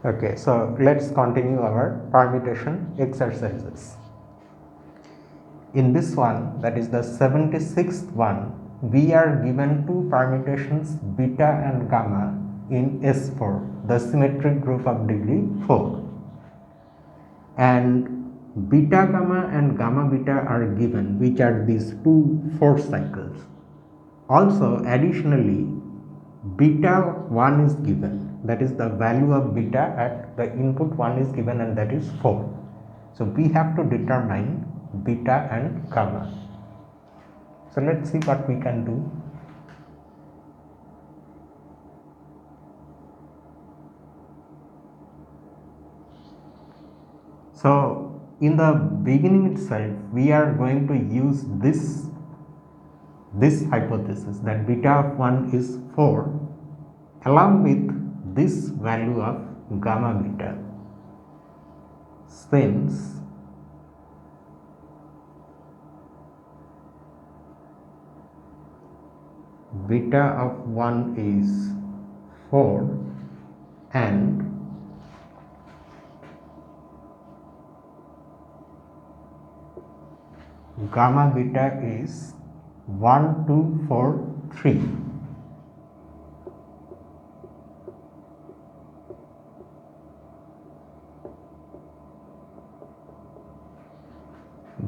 Okay, so let's continue our permutation exercises. In this one, that is the 76th one, we are given two permutations beta and gamma in S4, the symmetric group of degree 4. And beta gamma and gamma beta are given, which are these two force cycles. Also, additionally, beta 1 is given, that is the value of beta at the input 1 is given, and that is 4. So we have to determine beta and gamma. So let's see what we can do. So in the beginning itself, we are going to use this hypothesis that beta of 1 is 4 along with this value of gamma beta, since beta of 1 is 4 and gamma beta is 1, 2, 4, 3.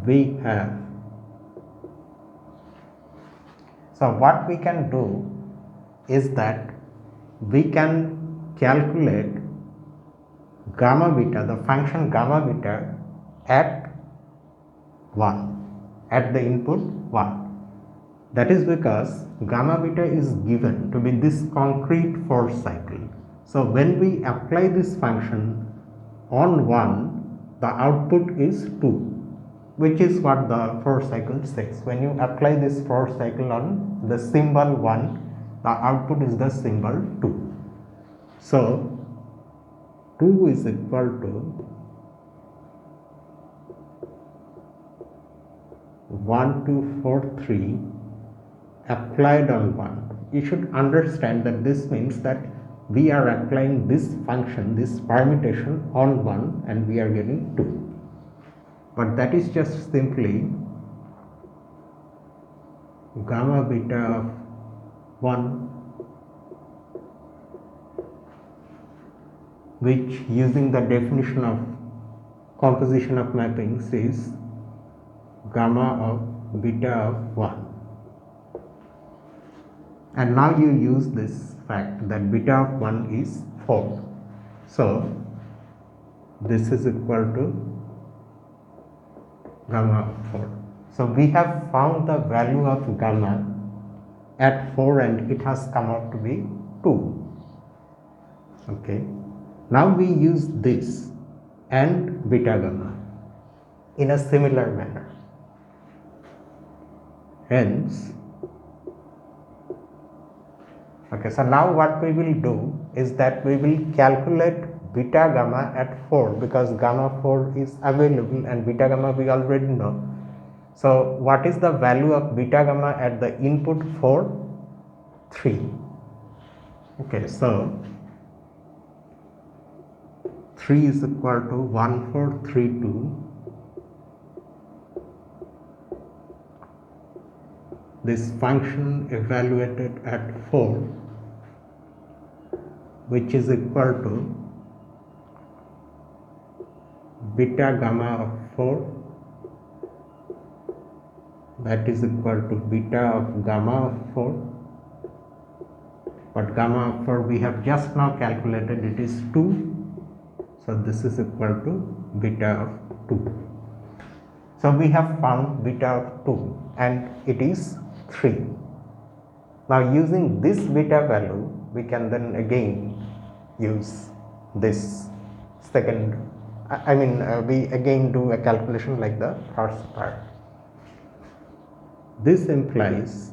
We have, so what we can do is that we can calculate gamma beta, the function gamma beta at 1, at the input 1. That is because gamma beta is given to be this concrete force cycle. So when we apply this function on 1, the output is 2, which is what the force cycle says. When you apply this force cycle on the symbol 1, the output is the symbol 2. So 2 is equal to 1, 2, 4, 3 applied on 1. You should understand that this means that we are applying this function, this permutation on 1, and we are getting 2. But that is just simply gamma beta of 1, which using the definition of composition of mappings is gamma of beta of 1. And now you use this fact that beta of 1 is 4. So this is equal to gamma of 4. So we have found the value of gamma at 4 and it has come out to be 2. Okay. Now we use this and beta gamma in a similar manner. Hence, okay, so now what we will do is that we will calculate beta gamma at 4, because gamma 4 is available and beta gamma we already know. So what is the value of beta gamma at the input 4? 3. Okay, so 3 is equal to 1432. This function evaluated at 4, which is equal to beta gamma of 4, that is equal to beta of gamma of 4, but gamma of 4 we have just now calculated, it is 2, so this is equal to beta of 2. So we have found beta of 2 and it is 3. Now using this beta value, we can then again use this second, we again do a calculation like the first part. This implies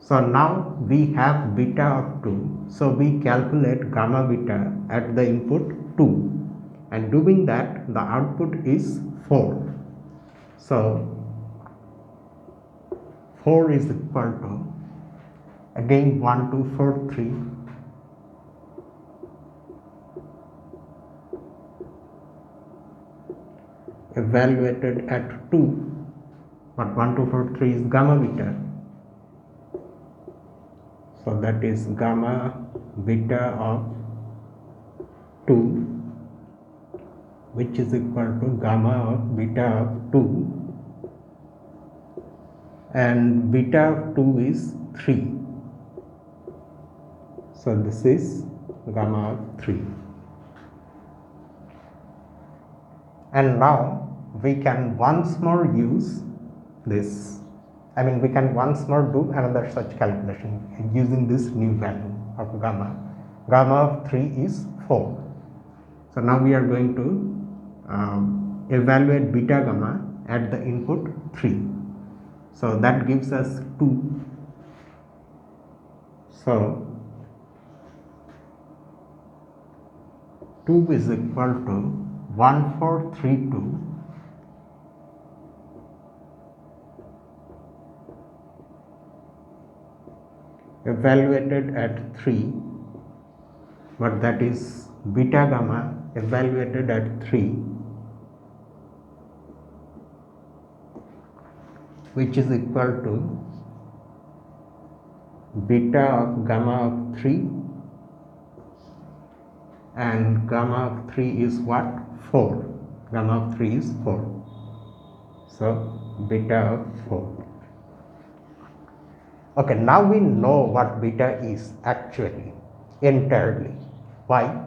so now we have beta of 2, so we calculate gamma beta at the input 2, and doing that the output is 4. So 4 is equal to again 1, 2, 4, 3, evaluated at 2, but 1, 2, 4, 3 is gamma beta, so that is gamma beta of 2, which is equal to gamma of beta of 2, and beta of 2 is 3, so this is gamma of 3. And now we can once more use this, we can once more do another such calculation using this new value of gamma. Gamma of 3 is 4. So now we are going to evaluate beta gamma at the input 3. So that gives us 2. So 2 is equal to 1432 evaluated at 3, but that is beta gamma evaluated at 3, which is equal to beta of gamma of 3, and gamma of 3 is what? 4. Gamma of 3 is 4. So beta of 4. Okay, now we know what beta is actually entirely. Why?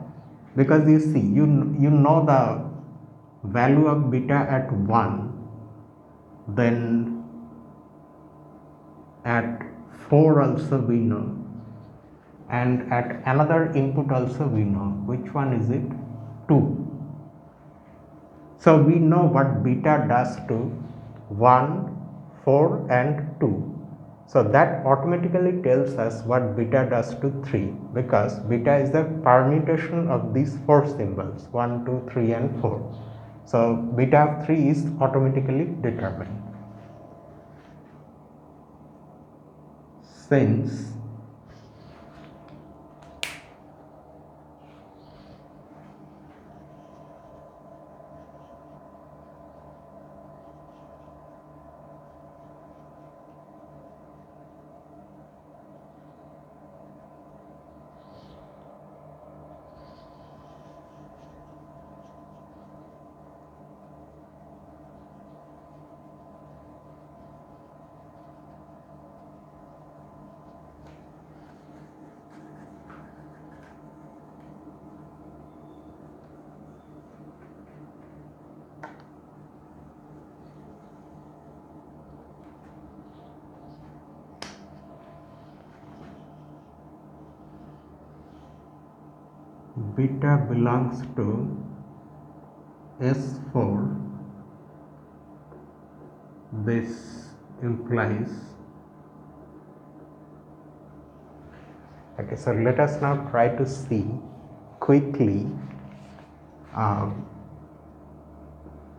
Because you see, you know the value of beta at 1, then at 4 also we know, and at another input also we know. Which one is it? 2. So we know what beta does to 1, 4 and 2. So that automatically tells us what beta does to 3, because beta is the permutation of these 4 symbols 1, 2, 3 and 4. So beta of 3 is automatically determined. Since beta belongs to S4, this implies, okay, so let us now try to see quickly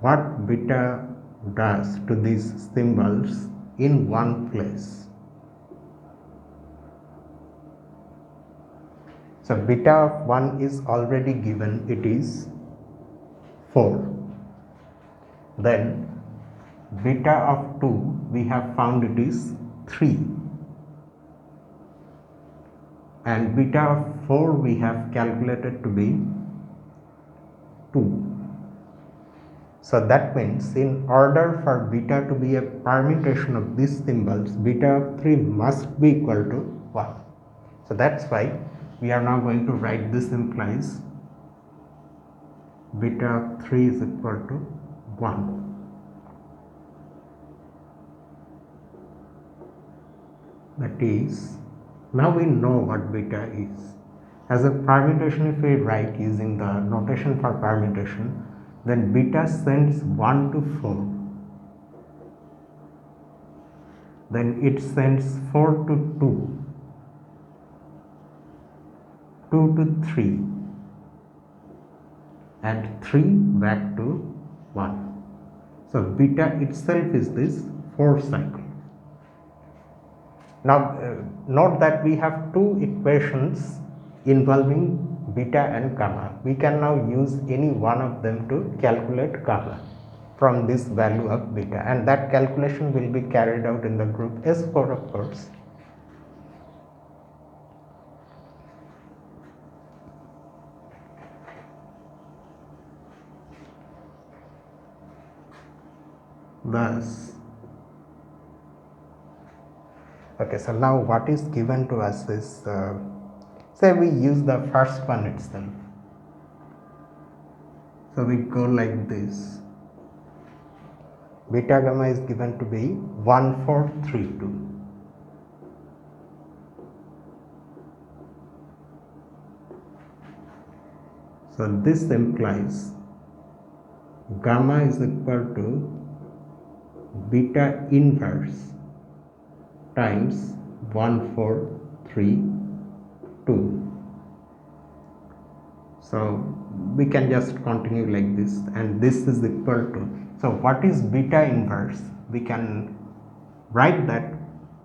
what beta does to these symbols in one place. So beta of 1 is already given, it is 4. Then beta of 2 we have found it is 3. And beta of 4 we have calculated to be 2. So that means in order for beta to be a permutation of these symbols, beta of 3 must be equal to 1. So that's why we are now going to write this implies beta of 3 is equal to 1. That is, now we know what beta is. As a permutation, if we write using the notation for permutation, then beta sends 1 to 4, then it sends 4 to 2, 2 to 3, and 3 back to 1. So beta itself is this 4 cycle. Now note that we have two equations involving beta and gamma. We can now use any one of them to calculate gamma from this value of beta, and that calculation will be carried out in the group S4, of course. Thus, okay, so now what is given to us is, say we use the first one itself. So we go like this. Beta gamma is given to be 1432. So this implies gamma is equal to beta inverse times 1432. So we can just continue like this, and this is equal to, so what is beta inverse? We can write that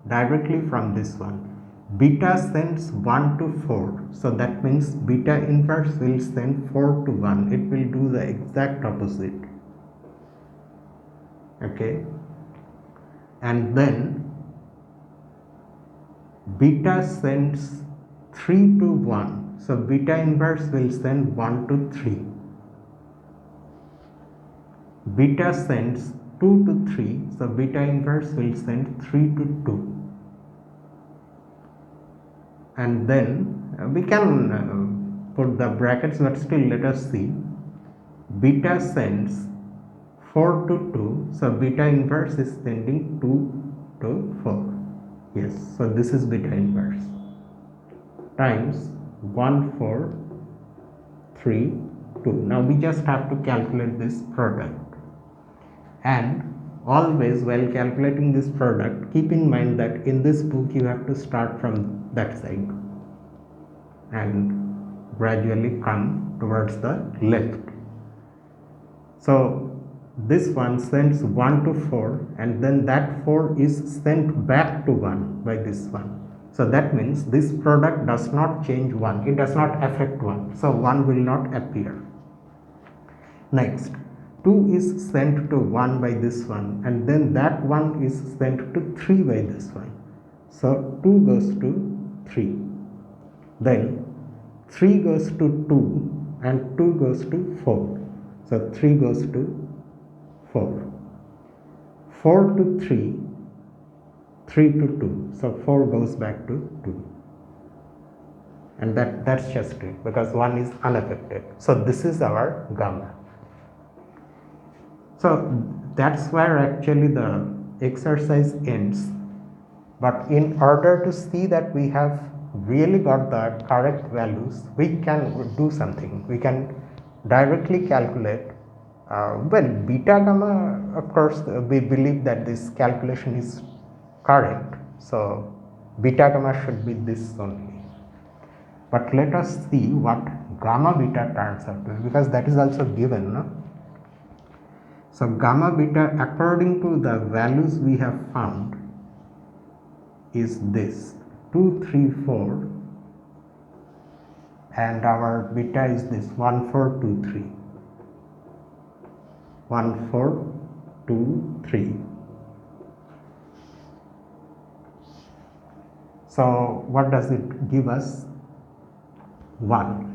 directly from this one. Beta sends 1 to 4, so that means beta inverse will send 4 to 1. It will do the exact opposite. Okay, and then beta sends 3 to 1, so beta inverse will send 1 to 3. Beta sends 2 to 3, so beta inverse will send 3 to 2. And then we can put the brackets, but still let us see. Beta sends 4 to 2, so beta inverse is sending 2 to 4. Yes, so this is beta inverse times 1 4 3 2. Now we just have to calculate this product, and always while calculating this product, keep in mind that in this book you have to start from that side and gradually come towards the left. So this one sends 1 to 4, and then that 4 is sent back to 1 by this one. So that means this product does not change 1, it does not affect 1, so 1 will not appear. Next, 2 is sent to 1 by this one, and then that 1 is sent to 3 by this one. So 2 goes to 3. Then 3 goes to 2, and 2 goes to 4. So 3 goes to 4. 4 to 3, 3 to 2. So 4 goes back to 2. And that's just it, because 1 is unaffected. So this is our gamma. So that's where actually the exercise ends. But in order to see that we have really got the correct values, we can do something. We can directly calculate, well, beta gamma, of course, we believe that this calculation is correct. So beta gamma should be this only. But let us see what gamma beta turns out to be, because that is also given, no? So gamma beta, according to the values we have found, is this 2 3 4, and our beta is this 1 4 2 3, 1 4 2 3. So what does it give us? 1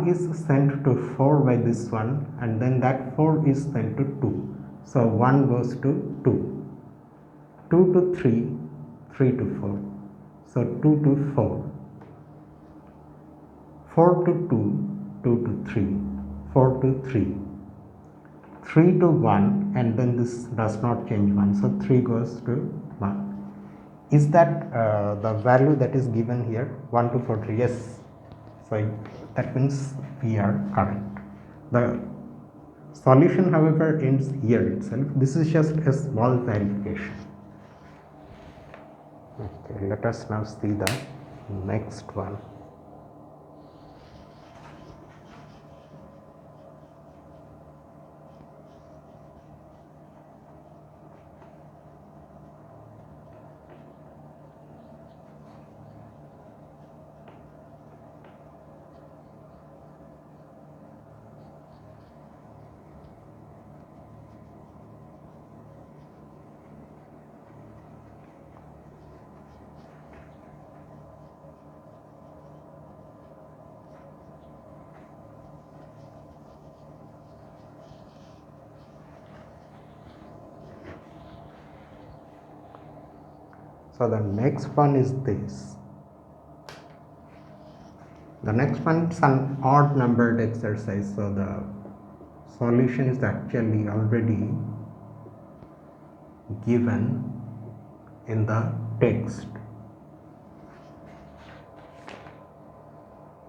is sent to 4 by this one, and then that 4 is sent to 2. So 1 goes to 2, 2 to 3, 3 to 4. So 2 to 4, 4 to 2, 2 to 3, 4 to 3, 3 to 1, and then this does not change 1. So 3 goes to 1. Is that the value that is given here? 1 2 4 3. Yes. So that means we are correct. The solution, however, ends here itself. This is just a small verification. Okay, let us now see the next one. So the next one is this. The next one is an odd numbered exercise. So the solution is actually already given in the text.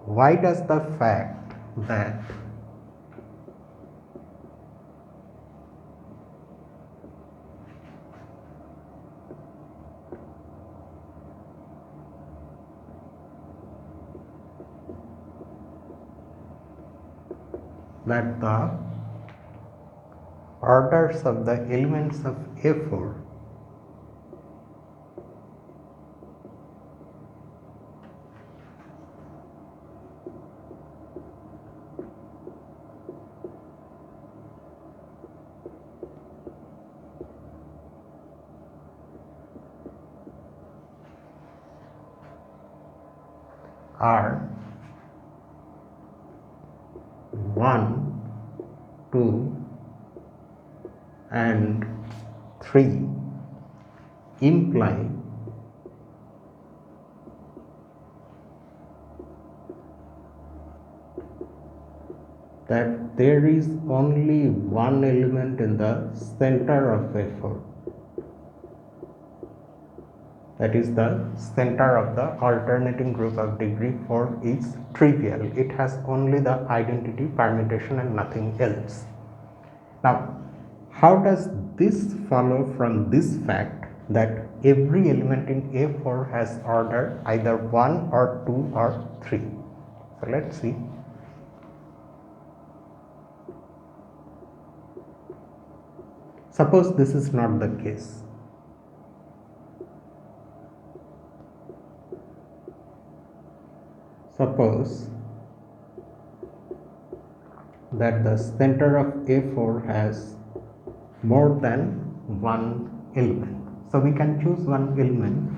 Why does the fact that the orders of the elements of A4 are 1, 2 and 3 imply that there is only one element in the center of A4. That is, the center of the alternating group of degree 4 is trivial. It has only the identity permutation and nothing else. Now, how does this follow from this fact that every element in A4 has order either 1 or 2 or 3? So let's see. Suppose this is not the case. Suppose that the center of A4 has more than one element. So we can choose one element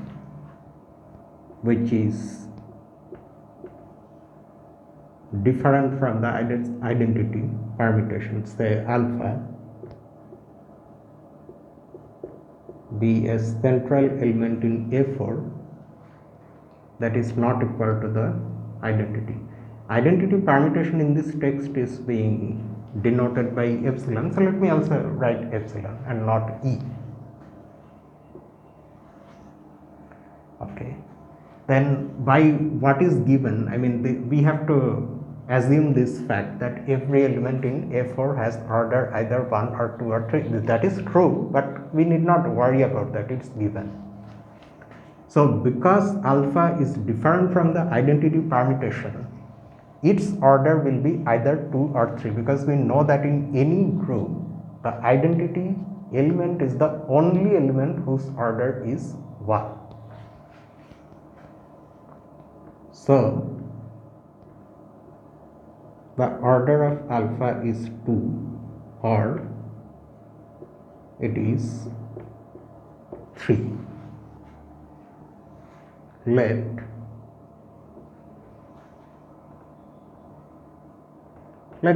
which is different from the identity permutation, say alpha, be a central element in A4 that is not equal to the identity. Identity permutation in this text is being denoted by epsilon, so let me also write epsilon and not E. Okay, then by what is given, we have to assume this fact that every element in A4 has order either 1 or 2 or 3. That is true, but we need not worry about that, it's given. So because alpha is different from the identity permutation, its order will be either 2 or 3, because we know that in any group the identity element is the only element whose order is 1. So the order of alpha is 2 or it is 3. Let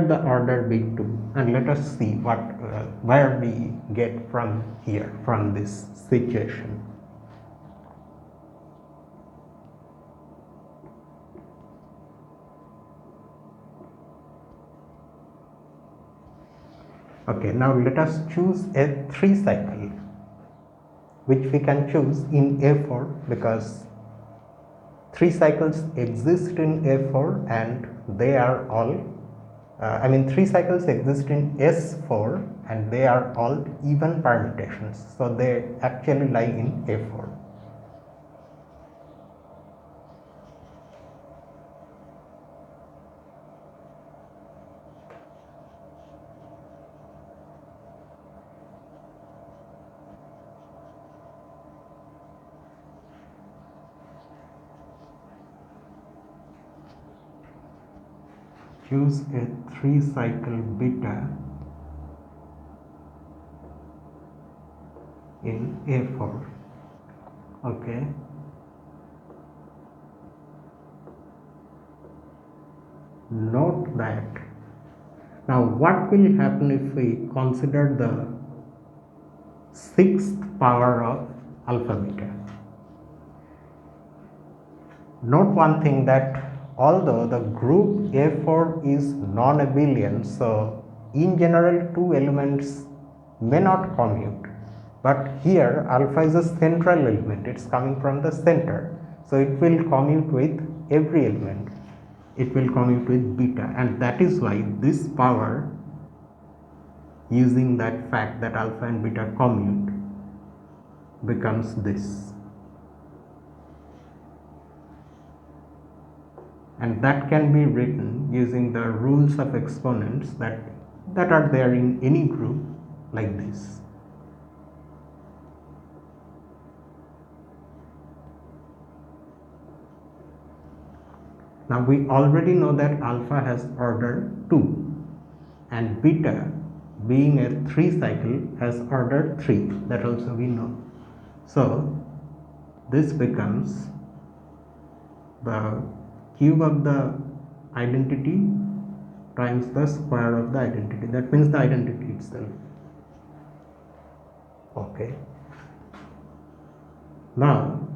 the order be 2 and let us see where we get from here, from this situation. Okay, now let us choose a 3 cycle, which we can choose in A4 because 3 cycles exist in A4 and they are all 3 cycles exist in S4 and they are all even permutations, so they actually lie in A4. Choose a 3 cycle beta in A4. Okay. Note that now what will happen if we consider the 6th power of alpha beta? Note one thing, that although the group A4 is non-abelian, so in general two elements may not commute, but here alpha is a central element, it's coming from the center, so it will commute with every element, it will commute with beta, and that is why this power, using that fact that alpha and beta commute, becomes this. And that can be written using the rules of exponents that are there in any group like this. Now we already know that alpha has order 2 and beta, being a 3 cycle, has order 3, that also we know. So this becomes the cube of the identity times the square of the identity, that means the identity itself. Okay. Now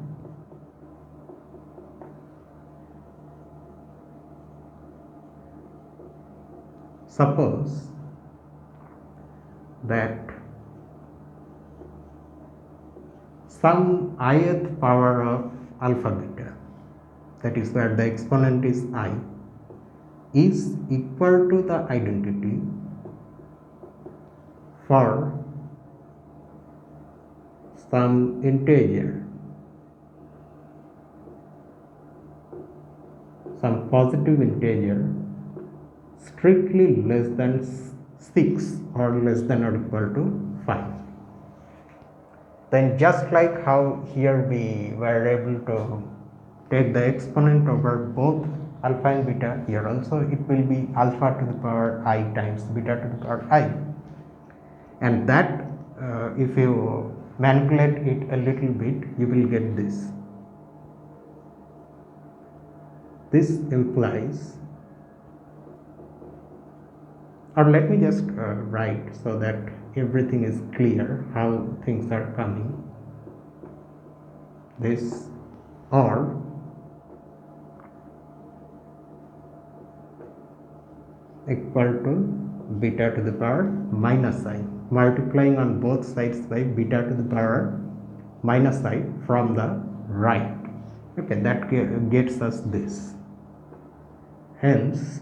suppose that some ith power of alpha beta, that is where the exponent is I, is equal to the identity for some integer, some positive integer strictly less than 6 or less than or equal to 5. Then just like how here we were able to take the exponent over both alpha and beta, here also it will be alpha to the power I times beta to the power I, and that if you manipulate it a little bit, you will get this. This implies, or let me just write so that everything is clear how things are coming. This or equal to beta to the power minus I, multiplying on both sides by beta to the power minus I from the right. Okay, that gets us this. Hence,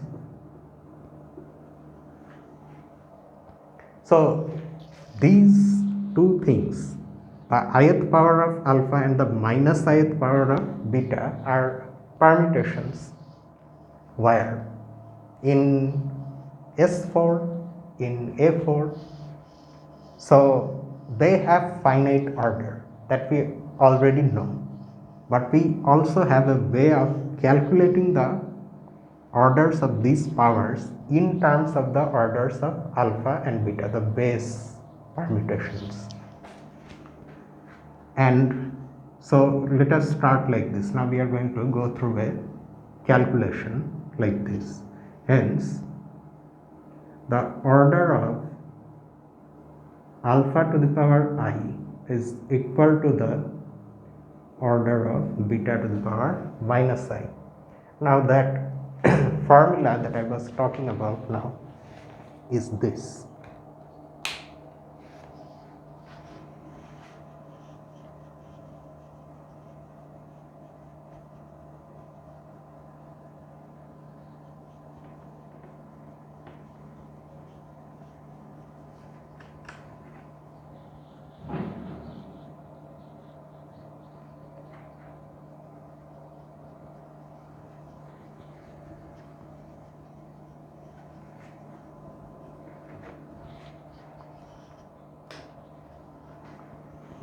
so these two things, the ith power of alpha and the minus ith power of beta, are permutations where in S4, in A4, so they have finite order, that we already know, but we also have a way of calculating the orders of these powers in terms of the orders of alpha and beta, the base permutations. And so let us start like this. Now we are going to go through a calculation like this. Hence, the order of alpha to the power I is equal to the order of beta to the power minus I. Now that formula that I was talking about now is this.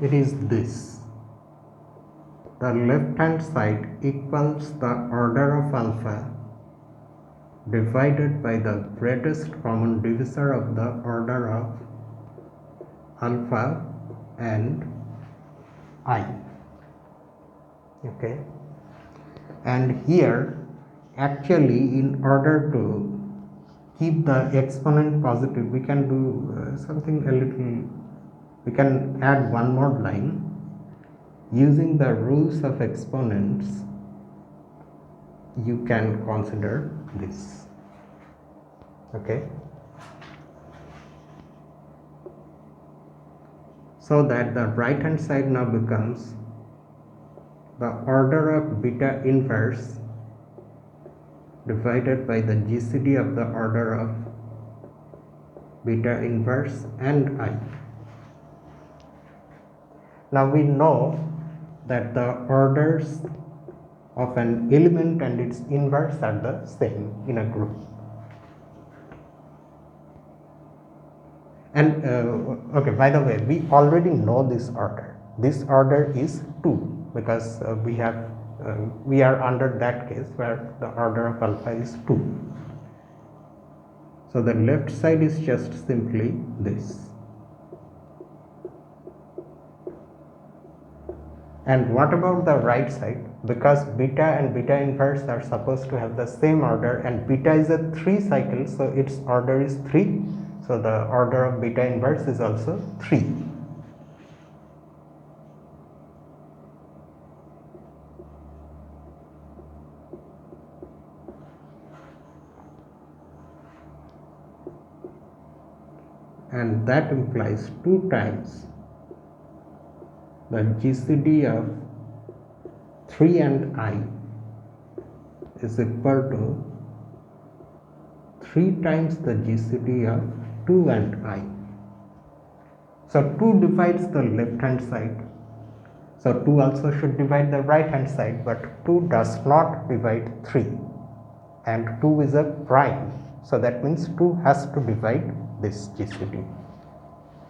It is this. The left hand side equals the order of alpha divided by the greatest common divisor of the order of alpha and I. Okay, and here actually, in order to keep the exponent positive, we can do something a little, we can add one more line. Using the rules of exponents, you can consider this. Okay, so that the right hand side now becomes the order of beta inverse divided by the GCD of the order of beta inverse and I. Now we know that the orders of an element and its inverse are the same in a group. And okay, by the way, we already know this order. This order is 2 because we are under that case where the order of alpha is 2. So the left side is just simply this. And what about the right side? Because beta and beta inverse are supposed to have the same order, and beta is a 3 cycle, so its order is 3. So the order of beta inverse is also 3. And that implies 2 times the GCD of 3 and I is equal to 3 times the GCD of 2 and I. So 2 divides the left hand side. So 2 also should divide the right hand side, but 2 does not divide 3. And 2 is a prime. So that means 2 has to divide this GCD.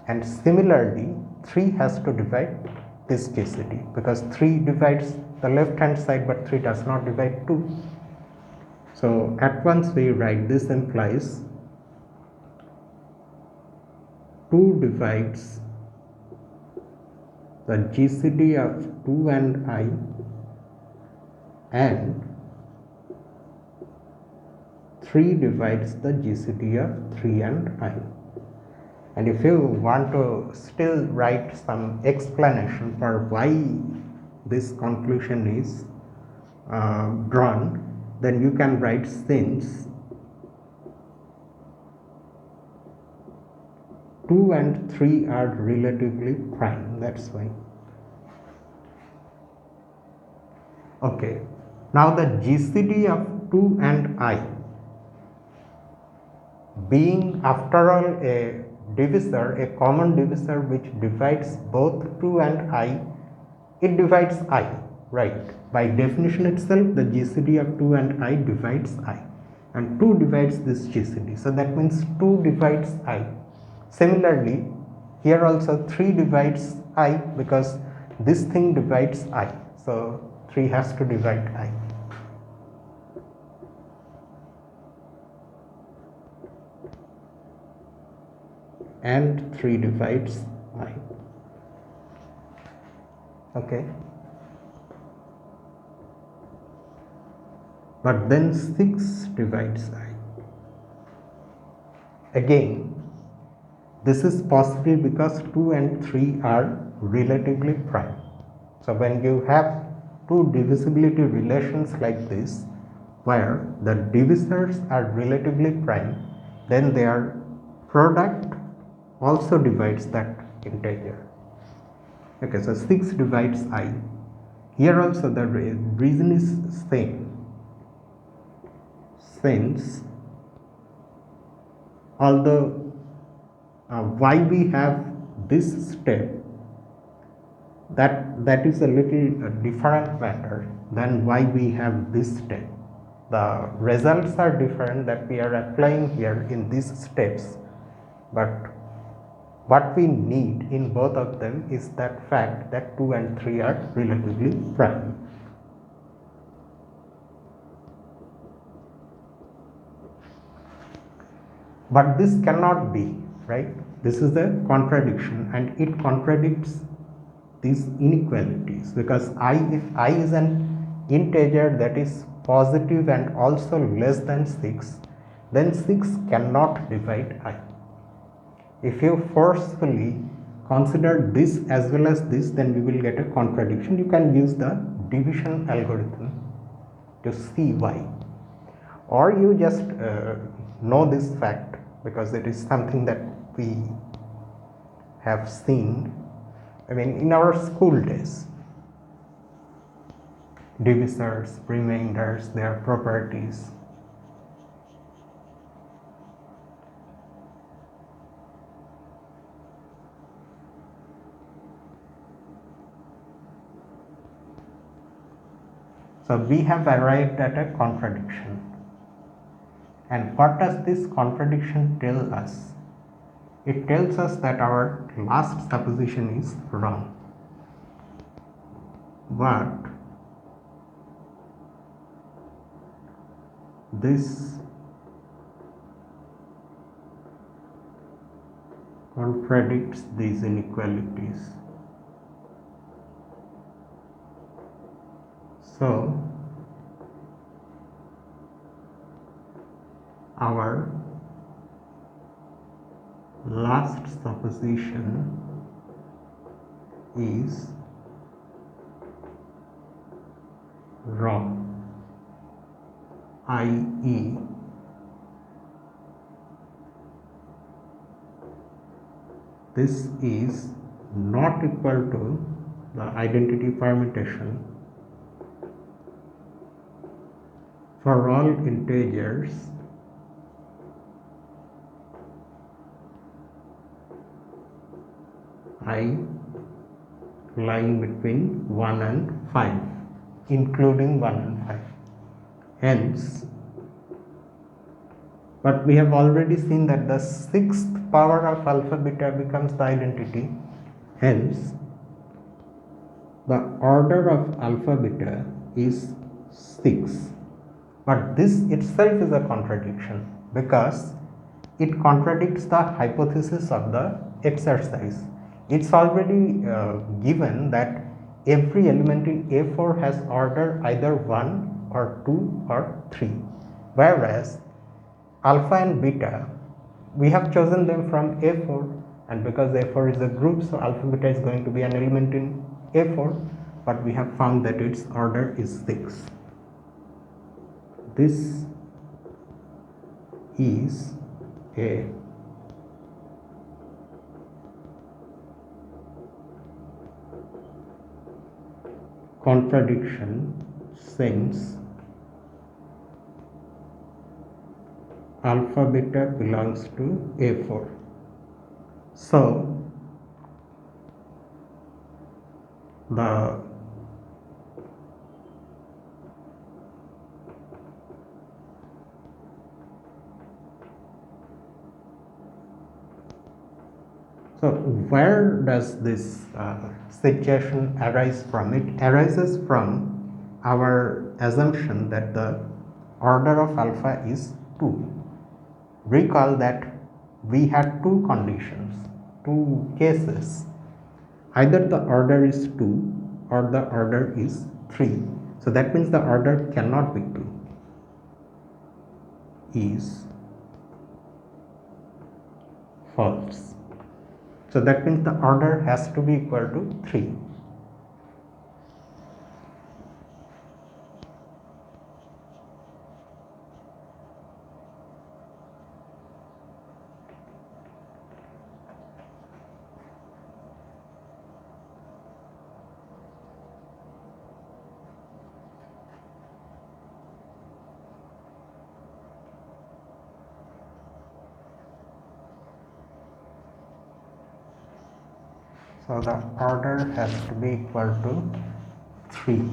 And similarly, 3 has to divide this GCD because 3 divides the left hand side, but 3 does not divide 2. So at once we write this implies 2 divides the GCD of 2 and I, and 3 divides the GCD of 3 and I. And if you want to still write some explanation for why this conclusion is drawn, then you can write since 2 and 3 are relatively prime, that's why. Okay, now the GCD of 2 and I, being after all a divisor, a common divisor which divides both 2 and I, it divides I, right? By definition itself, the GCD of 2 and I divides I, and 2 divides this GCD, so that means 2 divides I. Similarly, here also 3 divides I because this thing divides I, so 3 has to divide I. And 3 divides I. Okay. But then 6 divides I. Again, this is possible because 2 and 3 are relatively prime. So when you have two divisibility relations like this, where the divisors are relatively prime, then their product also divides that integer. Okay, so 6 divides I. Here also the reason is same, since although why we have this step, that is a little different matter than why we have this step. The results are different that we are applying here in these steps, but what we need in both of them is that fact that 2 and 3 are relatively prime. But this cannot be, right? This is a contradiction, and it contradicts these inequalities, because if I is an integer that is positive and also less than 6, then 6 cannot divide I. If you forcefully consider this as well as this, then we will get a contradiction. You can use the division algorithm to Cy, or you just know this fact because it is something that we have seen, I mean, in our school days. Divisors, remainders, their properties. So we have arrived at a contradiction. And what does this contradiction tell us? It tells us that our last supposition is wrong. But this contradicts these inequalities. So our last supposition is wrong, i.e. this is not equal to the identity permutation for all integers I lying between 1 and 5, including 1 and 5. Hence, but we have already seen that the sixth power of alpha beta becomes the identity. Hence, the order of alpha beta is 6. But this itself is a contradiction because it contradicts the hypothesis of the exercise. It's already given that every element in A4 has order either 1 or 2 or 3, whereas alpha and beta, we have chosen them from A4, and because A4 is a group, so alpha beta is going to be an element in A4, but we have found that its order is 6. This is a contradiction since alpha beta belongs to A4. So where does this situation arise from? It arises from our assumption that the order of alpha is 2. Recall that we had two conditions, two cases. Either the order is 2 or the order is 3. So that means the order cannot be 2. Is false. So that means the order has to be equal to 3. So the order has to be equal to 3.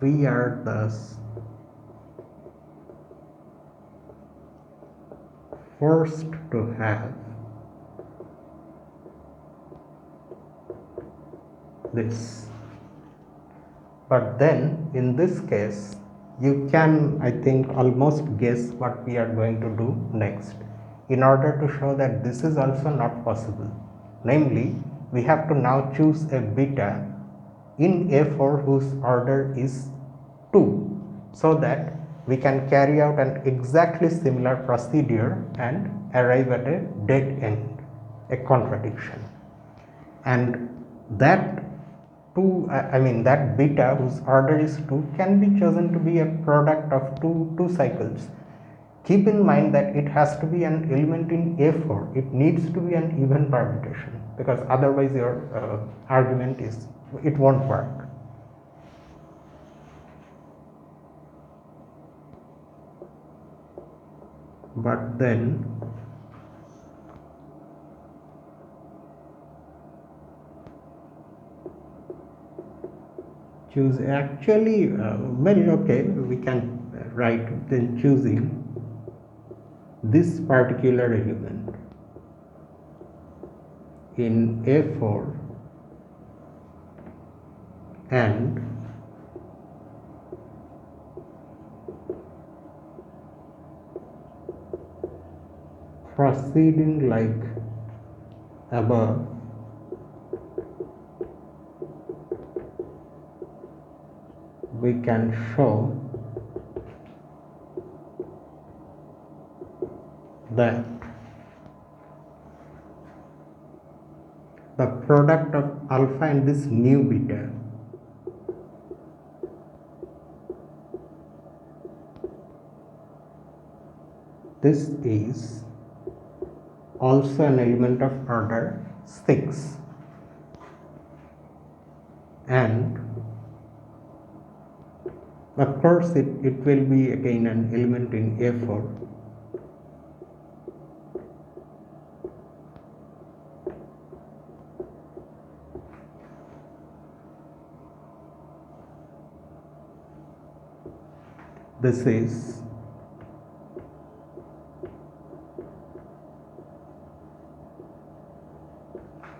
We are thus forced to have this. But then in this case, you can, I think, almost guess what we are going to do next in order to show that this is also not possible. Namely, we have to now choose a beta in A4 whose order is 2, so that we can carry out an exactly similar procedure and arrive at a dead end. a contradiction, and that that beta whose order is 2 can be chosen to be a product of two cycles. Keep in mind that it has to be an element in A4. It needs to be an even permutation, because otherwise your argument it won't work. But then choose actually we can write then choosing this particular element in A4 and proceeding like above, we can show that the product of alpha and this new beta this is also an element of order 6, and of course it will be again an element in A4. This is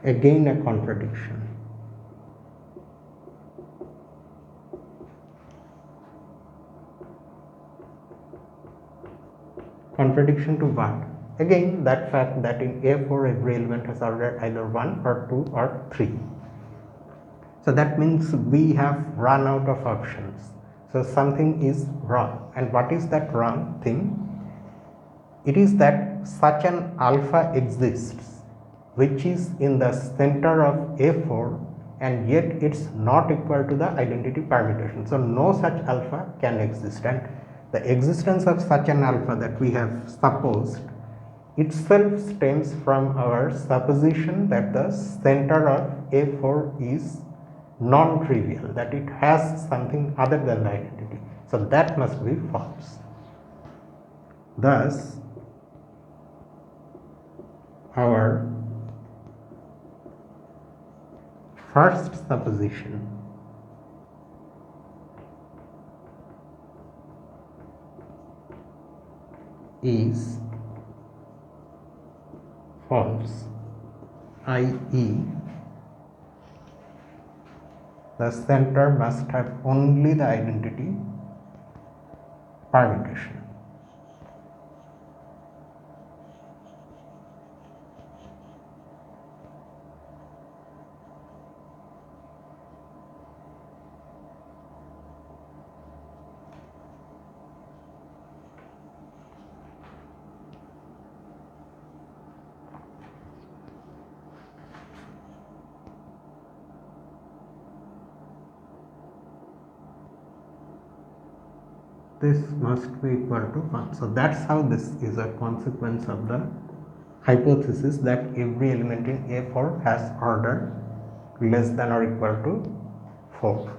again a contradiction. Contradiction to what? Again, that fact that in A4 every element has order either 1 or 2 or 3. So that means we have run out of options. So something is wrong. And what is that wrong thing? It is that such an alpha exists which is in the center of A4, and yet it's not equal to the identity permutation. So no such alpha can exist, and the existence of such an alpha that we have supposed itself stems from our supposition that the center of A4 is non-trivial, that it has something other than the identity. So that must be false. Thus, our first supposition is false, i.e. the center must have only the identity permutation. This must be equal to 1. So that's how this is a consequence of the hypothesis that every element in A4 has order less than or equal to 4.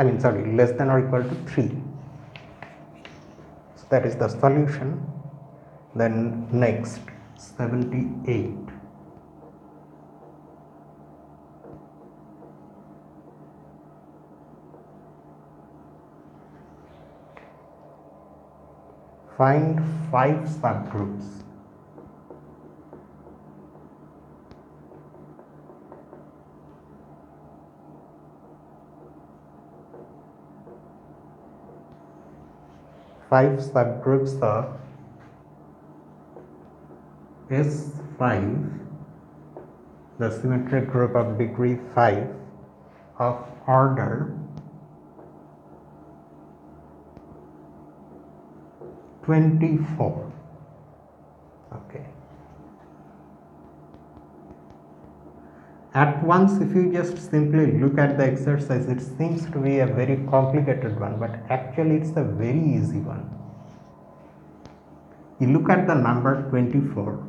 Less than or equal to 3. So that is the solution. Then next, 78. Find 5 subgroups of S5, the symmetric group of degree 5 of order 24. Okay. at once, if you just simply look at the exercise, it seems to be a very complicated one, but actually it's a very easy one. You look at the number 24.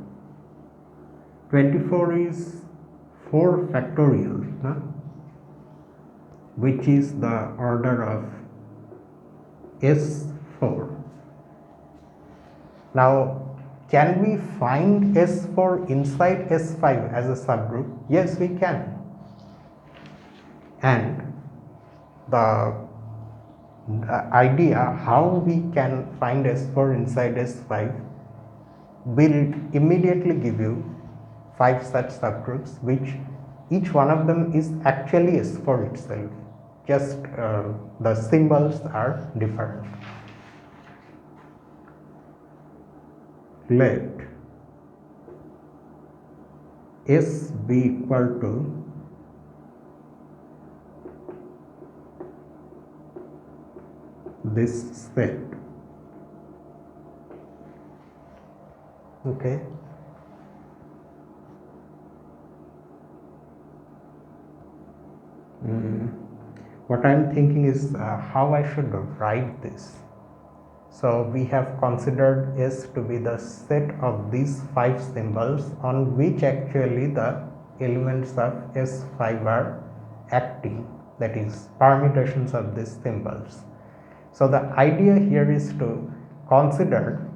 24 is 4 factorial, which is the order of S4. Now, can we find S4 inside S5 as a subgroup? Yes, we can. And the idea how we can find S4 inside S5 will immediately give you 5 such subgroups, which each one of them is actually S4 itself, just the symbols are different. Let S be equal to this set. Okay. What I am thinking is how I should write this. So we have considered S to be the set of these 5 symbols on which actually the elements of S5 are acting, that is permutations of these symbols. So the idea here is to consider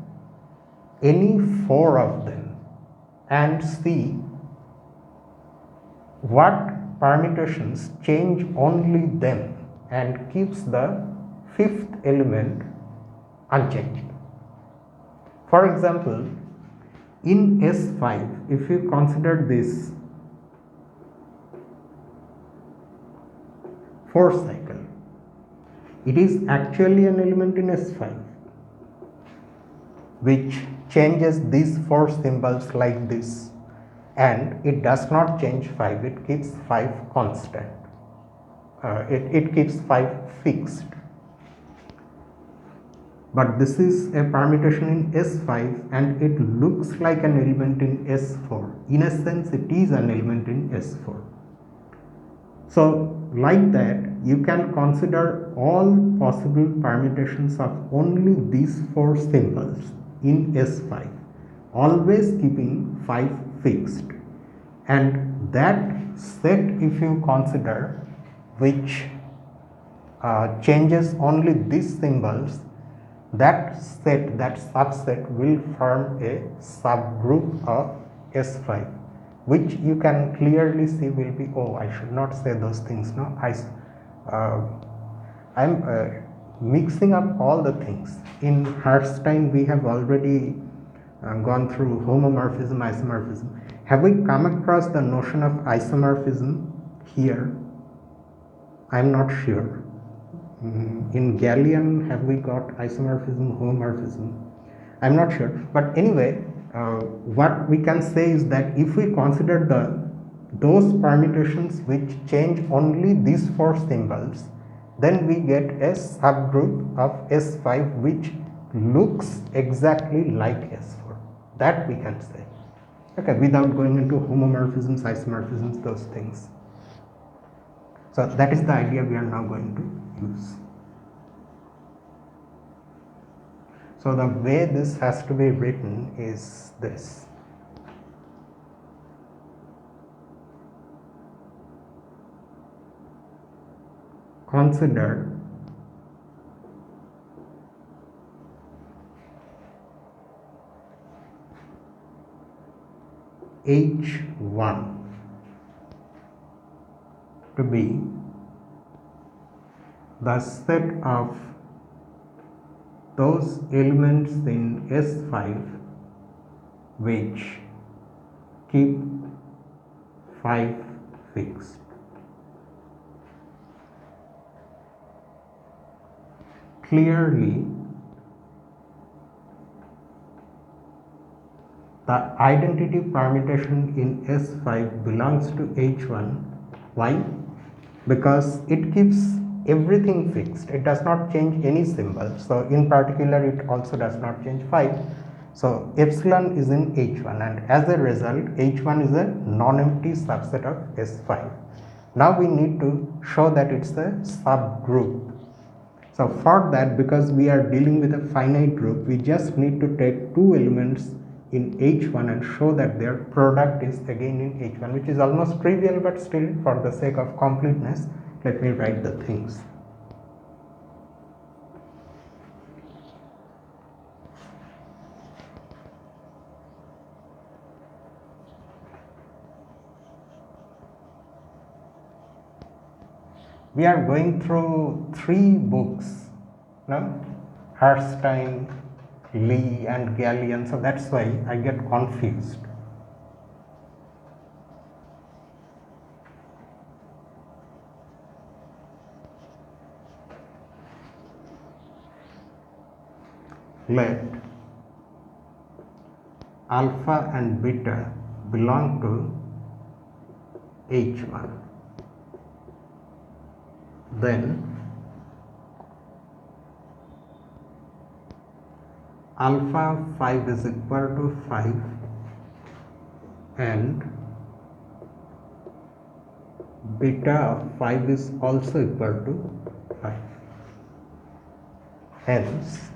any 4 of them and see what permutations change only them and keeps the 5th element unchanged. For example, in S5, if you consider this 4 cycle, it is actually an element in S5 which changes these 4 symbols like this, and it does not change 5, it keeps 5 constant, it keeps 5 fixed. But this is a permutation in S5 and it looks like an element in S4. In a sense, it is an element in S4. So like that, you can consider all possible permutations of only these 4 symbols in S5, always keeping 5 fixed. And that set, if you consider, which changes only these symbols, that set, that subset will form a subgroup of S5, which you can clearly see will be, oh, I should not say those things, no, I'm mixing up all the things. In Herstein, we have already gone through homomorphism, isomorphism. Have we come across the notion of isomorphism here? I'm not sure. In Gallian, have we got isomorphism, homomorphism? I'm not sure. But anyway, what we can say is that if we consider those permutations which change only these 4 symbols, then we get a subgroup of S5 which looks exactly like S4. That we can say. Okay, without going into homomorphisms, isomorphisms, those things. So that is the idea we are now going to use. So the way this has to be written is this. Consider H1 to be the set of those elements in S5 which keep 5 fixed. Clearly, the identity permutation in S5 belongs to H1. Why? Because it keeps everything fixed. It does not change any symbol. So in particular, it also does not change 5. So epsilon is in H1, and as a result H1 is a non-empty subset of S5. Now we need to show that it's a subgroup. So for that, because we are dealing with a finite group, we just need to take two elements in H1 and show that their product is again in H1, which is almost trivial, but still for the sake of completeness, let me write the things. We are going through three books, no? Herstein, Lee and Gallian, so that's why I get confused. Let alpha and beta belong to H1. Then alpha 5 is equal to 5 and beta of 5 is also equal to 5. Hence,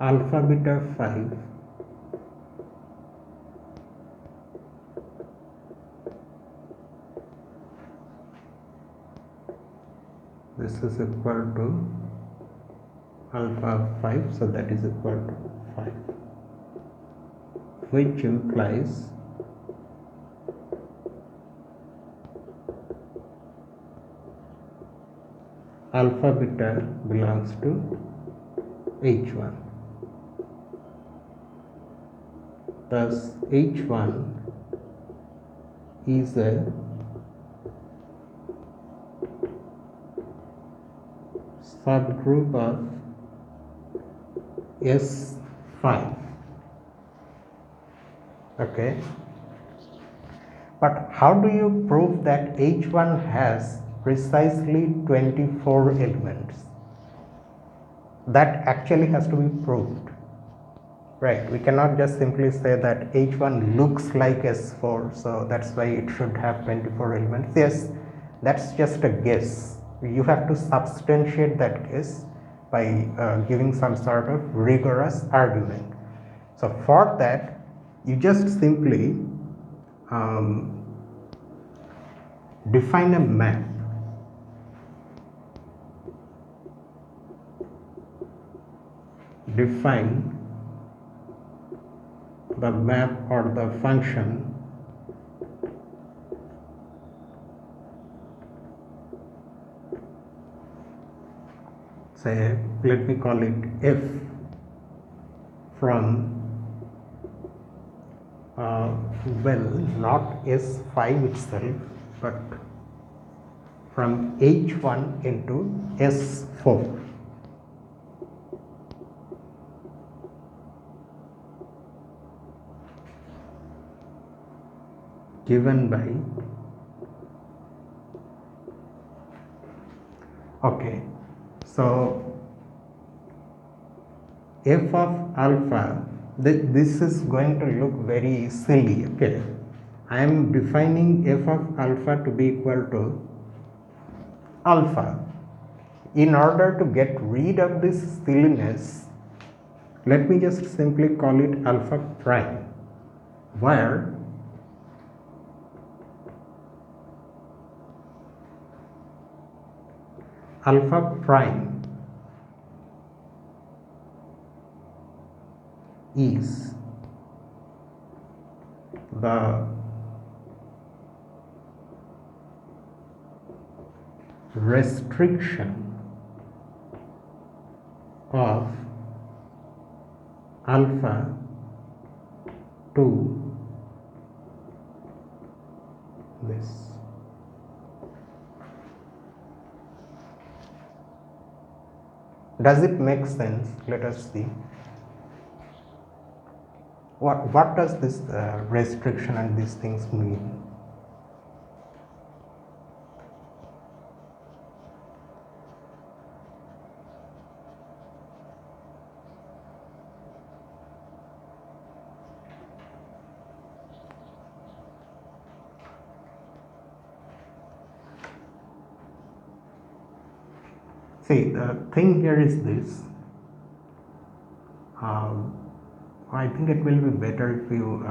alpha beta 5 this is equal to alpha 5, so that is equal to 5, which implies alpha beta belongs to H1. Thus H1 is a subgroup of S5. Okay, but how do you prove that H1 has precisely 24 elements? That actually has to be proved, right? We cannot just simply say that H1 looks like S4, so that's why it should have 24 elements. Yes, that's just a guess. You have to substantiate that guess by giving some sort of rigorous argument. So for that, you just simply define a map. Define the map or the function say, let me call it f from well, not S5 itself, but from H1 into S4. Given by, okay, so f of alpha, this is going to look very silly, okay. I am defining f of alpha to be equal to alpha. In order to get rid of this silliness, let me just simply call it alpha prime, where alpha prime is the restriction of alpha to this. Does it make sense? Let us see. What does this restriction and these things mean? See, the thing here is this. I think it will be better if you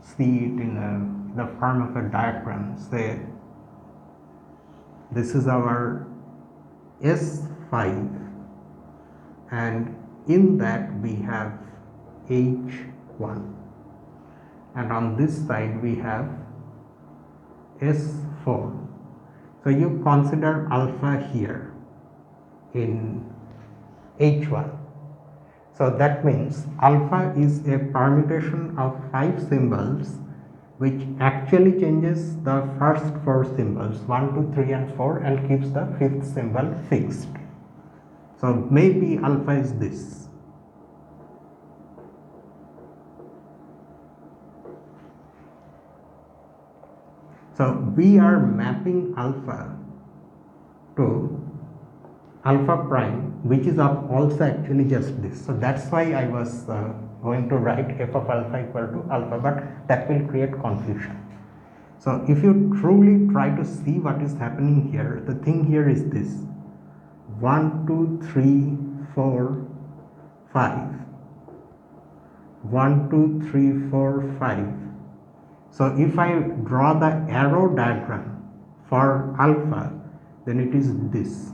see it in the form of a diagram. Say, this is our S5, and in that we have H1, and on this side we have S4. So you consider alpha here in H1. So that means alpha is a permutation of 5 symbols which actually changes the first 4 symbols 1, 2, 3 and 4 and keeps the 5th symbol fixed. So maybe alpha is this. So we are mapping alpha to alpha prime, which is also actually just this. So that's why I was going to write f of alpha equal to alpha, but that will create confusion. So if you truly try to see what is happening here, the thing here is this: 1, 2, 3, 4, 5. 1, 2, 3, 4, 5. So if I draw the arrow diagram for alpha, then it is this: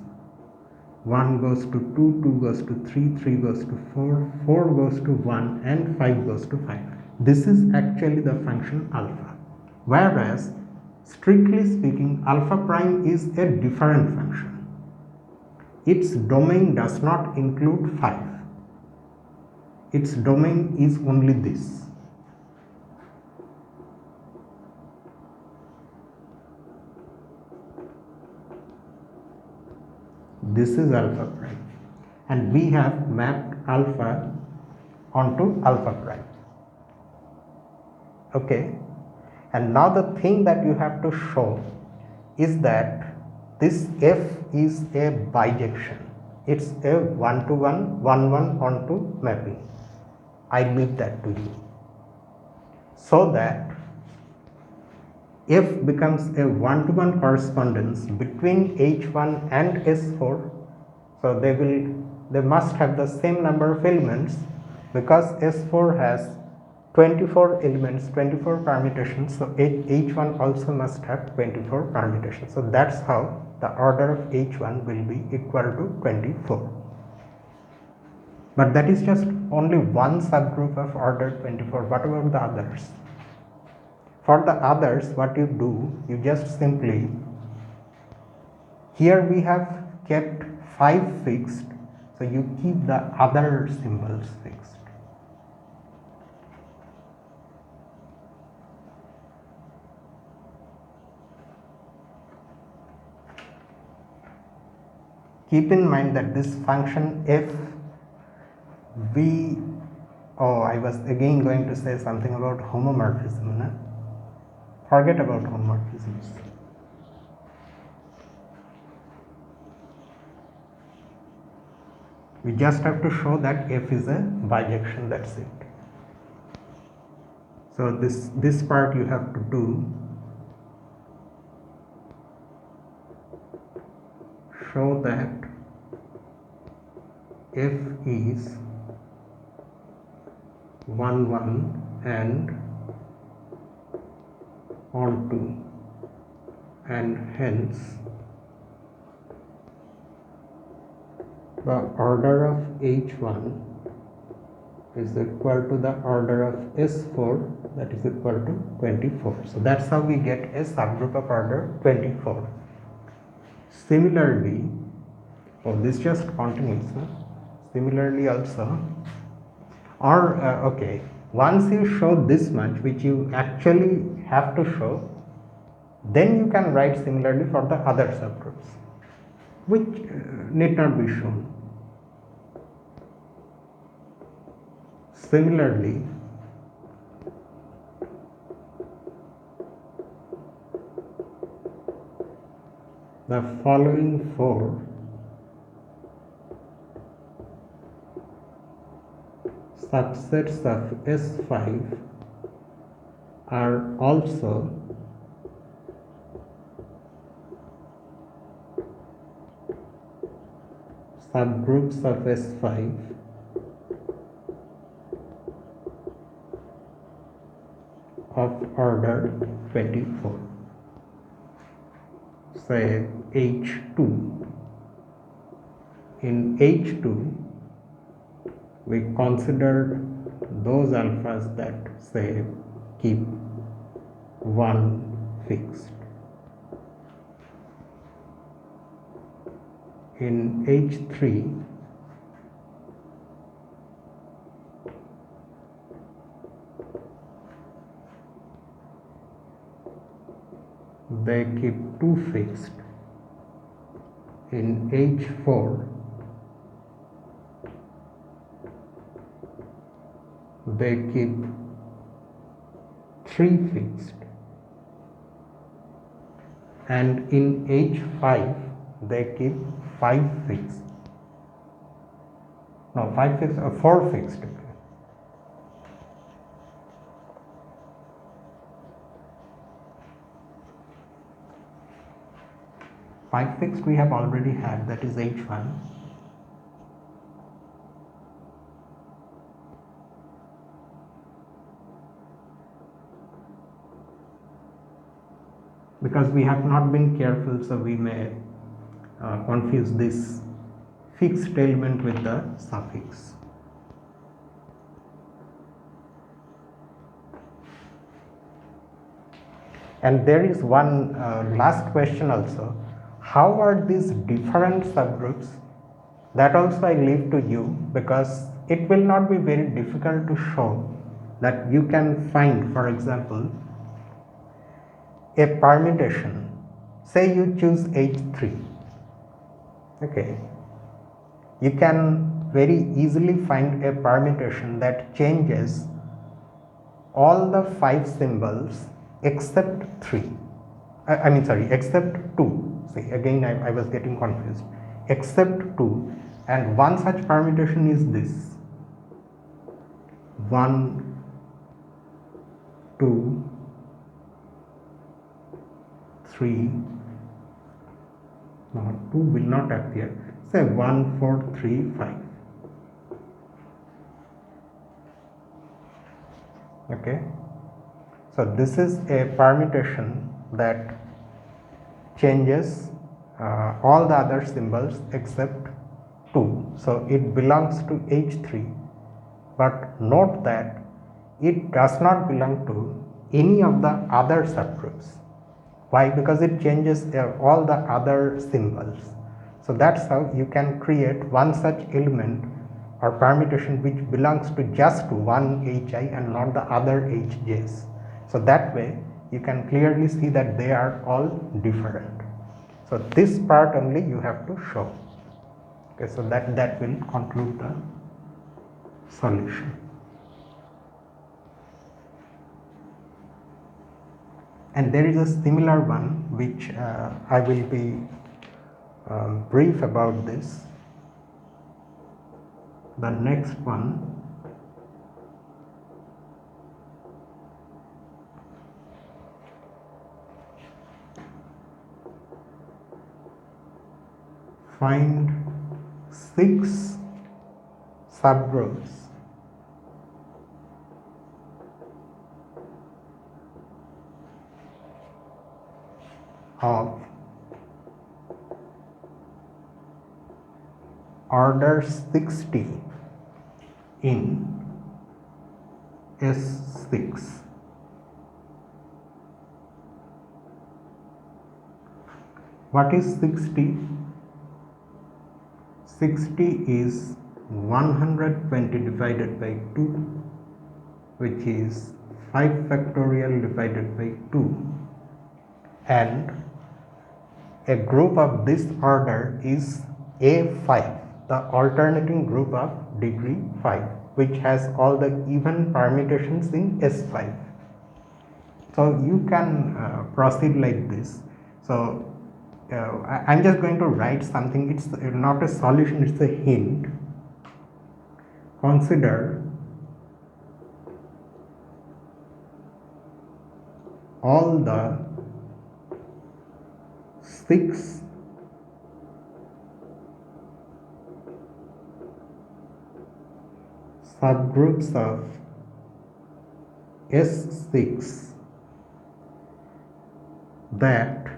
1 goes to 2, 2 goes to 3, 3 goes to 4, 4 goes to 1 and 5 goes to 5. This is actually the function alpha, whereas strictly speaking alpha prime is a different function. Its domain does not include 5. Its domain is only this. This is alpha prime, and we have mapped alpha onto alpha prime. Okay, and now the thing that you have to show is that this f is a bijection. It's a 1-to-1, 1-1 onto mapping. I leave that to you, so that f becomes a 1-to-1 correspondence between H1 and S4. So they must have the same number of elements, because S4 has 24 elements, 24 permutations. So H1 also must have 24 permutations. So that's how the order of H1 will be equal to 24. But that is just only one subgroup of order 24. What about the others? For the others, what you do, you just simply, here we have kept 5 fixed, so you keep the other symbols fixed. Keep in mind that this function f, I was again going to say something about homomorphism. No? Forget about homomorphisms. We just have to show that f is a bijection, that's it. So this part you have to do. Show that f is 1, 1 and onto, and hence the order of H1 is equal to the order of S4, that is equal to 24. So that's how we get a subgroup of order 24. Similarly, this just continues. Similarly also, okay, once you show this much, which you actually have to show, then you can write similarly for the other subgroups, which need not be shown. Similarly, the following 4 subsets of S5 are also subgroups of S5 of order 24, say H2. In H2 we consider those alphas that say keep 1 fixed. In H3 they keep 2 fixed. In H4 they keep 3 fixed, and in H5 they keep 5 fixed. No, 5 fixed or 4 fixed. Five fixed we have already had, that is H1. Because we have not been careful, so we may confuse this fixed element with the suffix. And there is one last question also. How are these different subgroups? That also I leave to you, because it will not be very difficult to show that you can find, for example, a permutation. Say you choose H3. Okay. You can very easily find a permutation that changes all the 5 symbols except 3. Except 2. See, again I was getting confused. Except 2, and one such permutation is this: 1, 2, 3. No, 2 will not appear. Say 1, 4, 3, 5. Okay. So this is a permutation that changes all the other symbols except 2. So it belongs to H3, but note that it does not belong to any of the other subgroups. Why? Because it changes all the other symbols. So that's how you can create one such element or permutation which belongs to just one HI and not the other HJs. So that way you can clearly see that they are all different. So this part only you have to show. Okay, so that will conclude the solution. And there is a similar one which I will be brief about this. The next one, find 6 subgroups of order 60 in S6. What is 60? 60 is 120 divided by 2, which is 5 factorial divided by 2, and a group of this order is A5, the alternating group of degree 5, which has all the even permutations in S5. So you can proceed like this. So I'm just going to write something. It's not a solution, it's a hint. Consider all the 6 subgroups of S6 that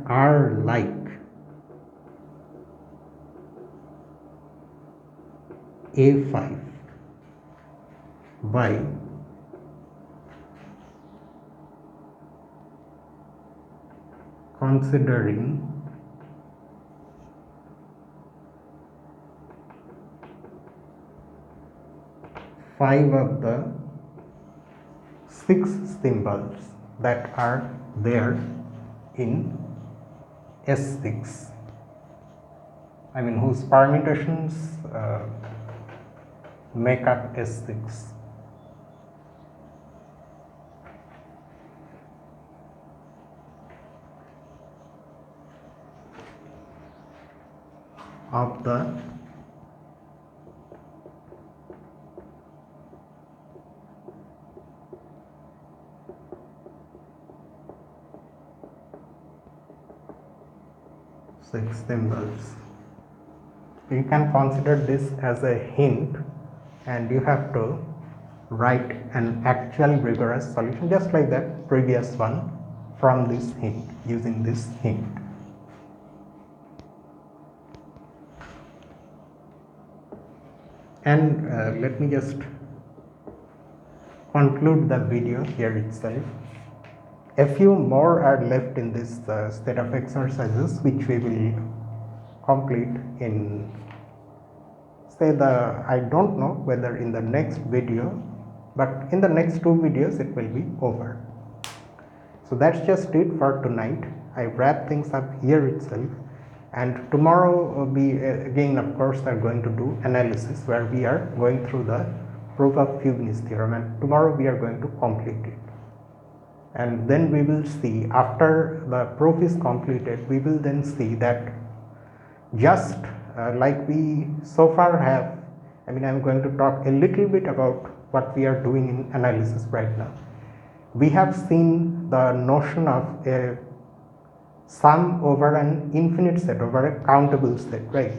are like A5 by considering five of the 6 symbols that are there in S6, I mean whose permutations make up S6. Of the six symbols. You can consider this as a hint, and you have to write an actual rigorous solution just like that previous one from this hint, using this hint. And let me just conclude the video here itself. A few more are left in this set of exercises, which we will complete in, say, I don't know whether in the next video, but in the next 2 videos it will be over. So that's just it for tonight. I wrap things up here itself, and tomorrow we again of course are going to do analysis, where we are going through the proof of Fubini's theorem, and tomorrow we are going to complete it. And then we will see, after the proof is completed, we will then see that just like we so far have, I mean I'm going to talk a little bit about what we are doing in analysis right now. We have seen the notion of a sum over an infinite set, over a countable set, right?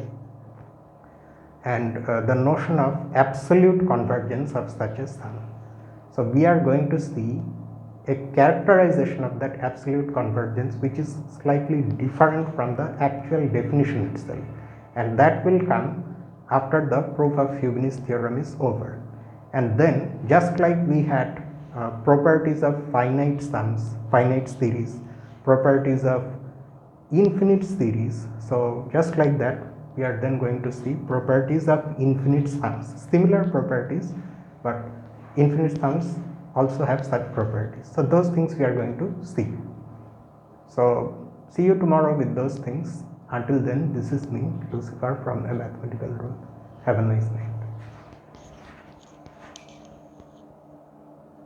And the notion of absolute convergence of such a sum. So we are going to see a characterization of that absolute convergence which is slightly different from the actual definition itself, and that will come after the proof of Fubini's theorem is over. And then, just like we had properties of finite sums, finite series, properties of infinite series, so just like that we are then going to see properties of infinite sums, similar properties, but infinite sums also have such properties. So those things we are going to see. So see you tomorrow with those things. Until then, this is me, Lucifer, from A Mathematical Room. Have a nice night.